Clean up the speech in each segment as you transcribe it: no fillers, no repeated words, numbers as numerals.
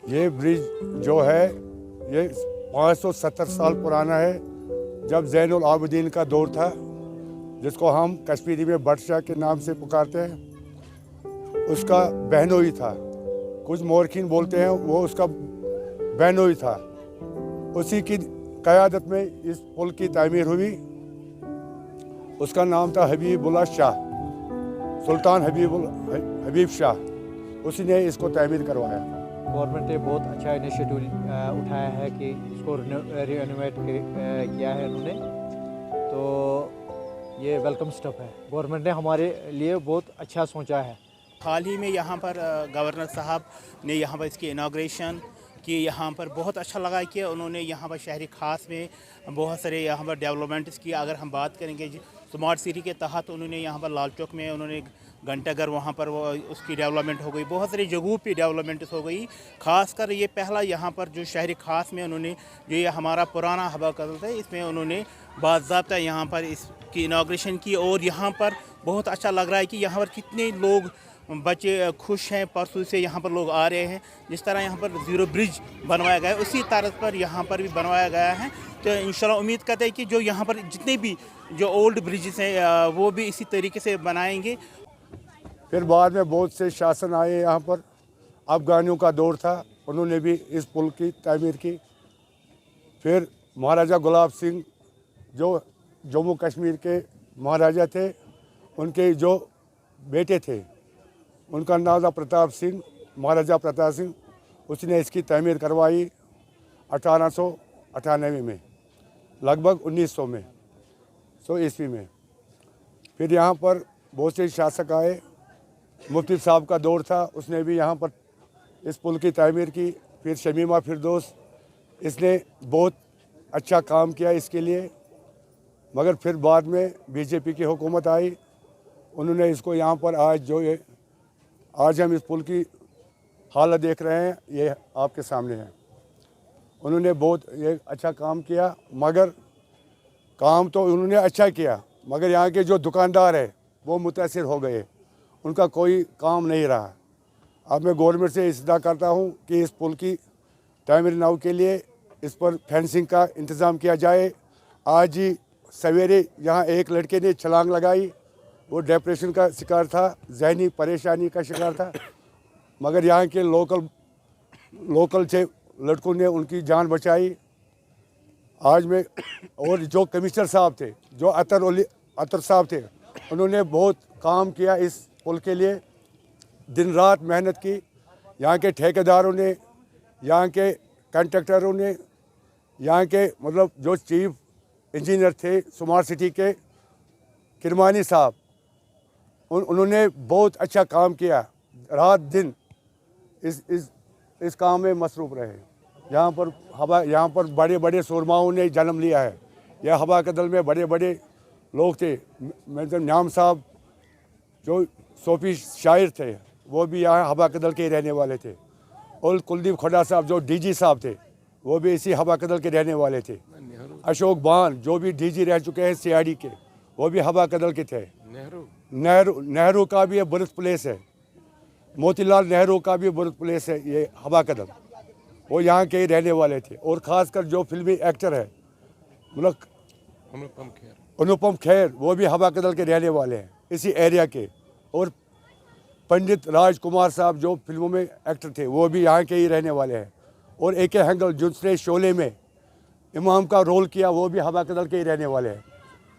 ये ब्रिज जो है ये 570 साल पुराना है। जब ज़ैनुल आबिदीन का दौर था, जिसको हम कश्मीरी में बटशाह के नाम से पुकारते हैं, उसका बहनोई था। कुछ मौरखीन बोलते हैं वो उसका बहनोई था। उसी की क़यादत में इस पुल की तामीर हुई। उसका नाम था हबीबुल्लाह शाह, सुल्तान हबीब शाह। उसी ने इसको तामीर करवाया। गवर्नमेंट ने बहुत अच्छा इनिशिएटिव उठाया है कि इसको रिनोवेट किया है इन्होंने, तो ये वेलकम स्टेप है। गवर्नमेंट ने हमारे लिए बहुत अच्छा सोचा है। हाल ही में यहाँ पर गवर्नर साहब ने यहाँ पर इसकी इनाग्रेशन की। यहाँ पर बहुत अच्छा लगा कि उन्होंने यहाँ पर शहरी खास में बहुत सारे यहाँ पर डेवलपमेंट्स किया। अगर हम बात करेंगे स्मार्ट सिटी के तहत, उन्होंने यहाँ पर लाल चौक में उन्होंने घंटाघर, वहाँ पर वो उसकी डेवलपमेंट हो गई। बहुत सारी जगहों पे डेवलपमेंट हो गई। खासकर ये पहला यहाँ पर जो शहरी खास में उन्होंने जो ये हमारा पुराना हवा कदल था, इसमें उन्होंने बाज़ाब्ता यहाँ पर इसकी इनाग्रेशन की। और यहाँ पर बहुत अच्छा लग रहा है कि यहाँ पर कितने लोग बच्चे खुश हैं। परसों से यहाँ पर लोग आ रहे हैं। जिस तरह यहाँ पर ज़ीरो ब्रिज बनवाया गया है, उसी तर्ज पर यहाँ पर भी बनवाया गया है। तो इंशाल्लाह उम्मीद करते हैं कि जो यहाँ पर जितने भी जो ओल्ड ब्रिजेस हैं वो भी इसी तरीके से बनाएंगे। फिर बाद में बहुत से शासन आए यहाँ पर। अफगानियों का दौर था, उन्होंने भी इस पुल की तामीर की। फिर महाराजा गुलाब सिंह जो जम्मू कश्मीर के महाराजा थे, उनके जो बेटे थे, उनका नाम था प्रताप सिंह, महाराजा प्रताप सिंह। उसने इसकी तामीर करवाई 1898 में, लगभग 1900 में, 100 ईस्वी में। फिर यहाँ पर बहुत से शासक आए। मुफ्ती साहब का दौर था, उसने भी यहाँ पर इस पुल की तामीर की। फिर शमीमा फिरदौस, इसने बहुत अच्छा काम किया इसके लिए। मगर फिर बाद में बीजेपी की हुकूमत आई, उन्होंने इसको यहाँ पर आज हम इस पुल की हालत देख रहे हैं, ये आपके सामने है। उन्होंने बहुत ये अच्छा काम किया, मगर काम तो उन्होंने अच्छा किया, मगर यहाँ के जो दुकानदार है वो मुतासिर हो गए, उनका कोई काम नहीं रहा। अब मैं गवर्नमेंट से इस्तदा करता हूँ कि इस पुल की तामीर नौ के लिए इस पर फेंसिंग का इंतज़ाम किया जाए। आज ही सवेरे यहाँ एक लड़के ने छलांग लगाई, वो डिप्रेशन का शिकार था, जहनी परेशानी का शिकार था, मगर यहाँ के लोकल से लड़कों ने उनकी जान बचाई। आज में और जो कमिश्नर साहब थे, जो अतर साहब थे, उन्होंने बहुत काम किया इस पुल के लिए, दिन रात मेहनत की। यहाँ के ठेकेदारों ने, यहाँ के कॉन्ट्रैक्टरों ने, यहाँ के मतलब जो चीफ इंजीनियर थे स्मार्ट सिटी के, किरमानी साहब, उन्होंने बहुत अच्छा काम किया। रात दिन इस काम में मसरूफ़ रहे। यहाँ पर बड़े बड़े सुरमाओं ने जन्म लिया है। यह हवा कदल में बड़े बड़े लोग थे। मतलब न्याम साहब जो सूफी शायर थे, वो भी यहाँ हवा कदल के रहने वाले थे। और कुलदीप खोड़ा साहब जो डीजी साहब थे, वो भी इसी हवा कदल के रहने वाले थे। अशोक बान जो भी डीजी रह चुके हैं सीआईडी के, वो भी हवा कदल के थे। नेहरू का भी ये बर्थ प्लेस है। मोतीलाल नेहरू का भी बर्थ प्लेस है ये हवा कदल, वो यहाँ के ही रहने वाले थे। और ख़ासकर जो फिल्मी एक्टर है मतलब अनुपम खेर, वो भी हवा कदल के रहने वाले हैं, इसी एरिया के। और पंडित राजकुमार साहब जो फिल्मों में एक्टर थे, वो भी यहाँ के ही रहने वाले हैं। और AK हैंगल जिसने शोले में इमाम का रोल किया, वो भी हवा कदल के ही रहने वाले हैं।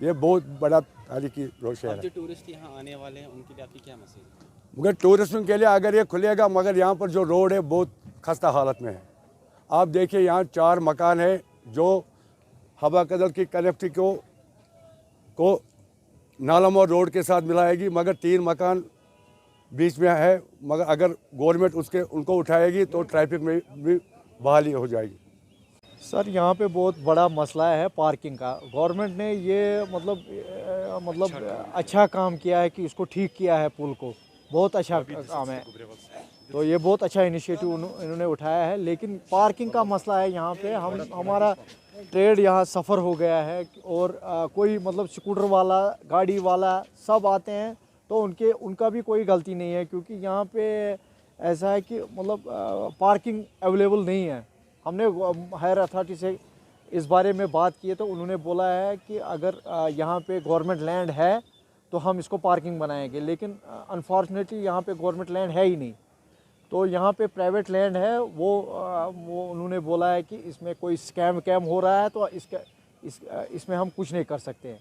ये बहुत बड़ा तारीखी शहर है। जो टूरिस्ट यहाँ आने वाले हैं उनके लिए आपकी क्या मैसेज है? मगर टूरिज्म के लिए अगर ये खुलेगा, मगर यहाँ पर जो रोड है बहुत खस्ता हालत में है। आप देखिए यहाँ 4 मकान है जो हवा कदल की कनेक्टिविटी को नालामोर रोड के साथ मिलाएगी, मगर 3 मकान बीच में है। मगर अगर गवर्नमेंट उनको उठाएगी तो ट्रैफिक में भी बहाली हो जाएगी। सर, यहाँ पे बहुत बड़ा मसला है पार्किंग का। गवर्नमेंट ने ये मतलब अच्छा काम किया है कि इसको ठीक किया है, पुल को बहुत अच्छा काम है। तो ये बहुत अच्छा इनिशिएटिव इन्होंने उठाया है। लेकिन पार्किंग का मसला है यहाँ पे। हमारा ट्रेड यहाँ सफ़र हो गया है। और कोई मतलब स्कूटर वाला, गाड़ी वाला सब आते हैं, तो उनका भी कोई गलती नहीं है, क्योंकि यहाँ पे ऐसा है कि मतलब पार्किंग अवेलेबल नहीं है। हमने हायर अथॉरिटी से इस बारे में बात की है तो उन्होंने बोला है कि अगर यहाँ पे गवर्नमेंट लैंड है तो हम इसको पार्किंग बनाएंगे, लेकिन अनफॉर्चुनेटली यहाँ पे गवर्नमेंट लैंड है ही नहीं। तो यहाँ पे प्राइवेट लैंड है, वो उन्होंने बोला है कि इसमें कोई स्कैम हो रहा है तो इसमें हम कुछ नहीं कर सकते हैं।